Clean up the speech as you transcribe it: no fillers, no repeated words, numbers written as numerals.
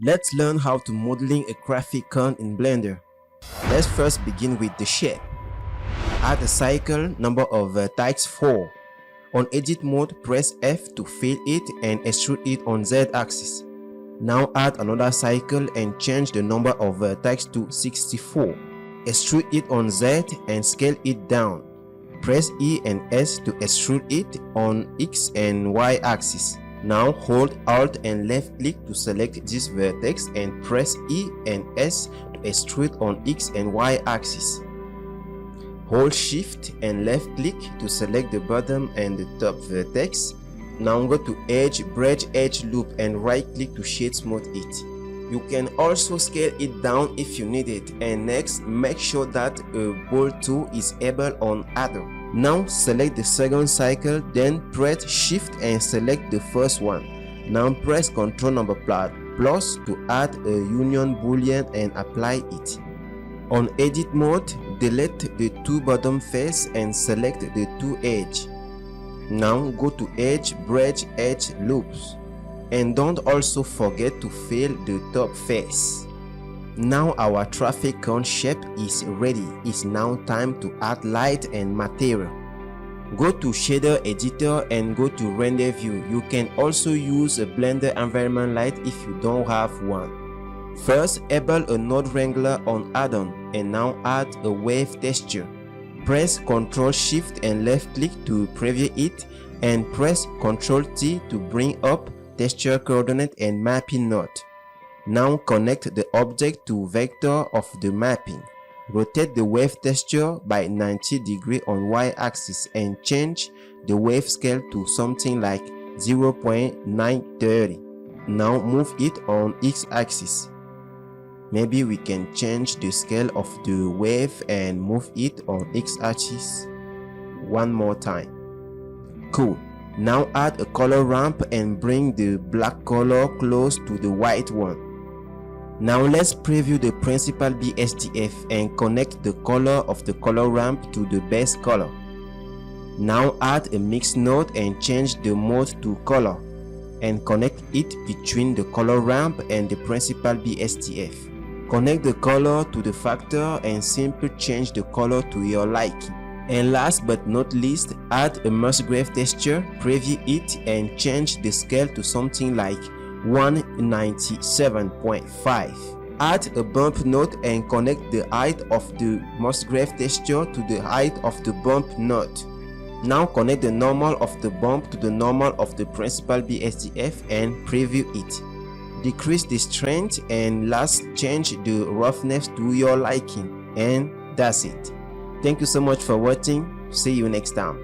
Let's learn how to modeling a trafficone in Blender. Let's first begin with the shape. Add a cycle number of vertex 4. On edit mode, press F to fill it and extrude it on Z axis. Now add another cycle and change the number of vertex to 64. Extrude it on Z and scale it down. Press E and S to extrude it on X and Y axis. Now hold Alt and left click to select this vertex and press E and S to extrude on X and Y axis. Hold Shift and left click to select the bottom and the top vertex. Now go to Edge, Bridge Edge Loop and right click to shade smooth it. You can also scale it down if you need it, and next make sure that a ball tool is able on Adder. Now select the second cycle, then press Shift and select the first one. Now press Ctrl number plus to add a union boolean and apply it. On edit mode, delete the two bottom face and select the two edge. Now go to Edge, Bridge Edge Loops. And don't also forget to fill the top face. Now our trafficone shape is ready. It's now time to add light and material. Go to Shader Editor and go to Render View. You can also use a Blender Environment Light if you don't have one. First, enable a Node Wrangler on Add-on and now add a wave texture. Press Ctrl Shift and left click to preview it and press Ctrl T to bring up texture coordinate and mapping node. Now connect the object to vector of the mapping. Rotate the wave texture by 90 degrees on Y axis and change the wave scale to something like 0.930. Now move it on X axis. Maybe we can change the scale of the wave and move it on X axis one more time. Cool. Now add a color ramp and bring the black color close to the white one. Now let's preview the principal BSDF and connect the color of the color ramp to the base color. Now add a mix node and change the mode to color and connect it between the color ramp and the principal BSDF. Connect the color to the factor and simply change the color to your liking. And last but not least, add a Musgrave texture, preview it and change the scale to something like 197.5. Add a bump node and connect the height of the Musgrave texture to the height of the bump node. Now connect the normal of the bump to the normal of the principal BSDF and preview it. Decrease the strength and last change the roughness to your liking, and that's it. Thank you so much for watching. See you next time.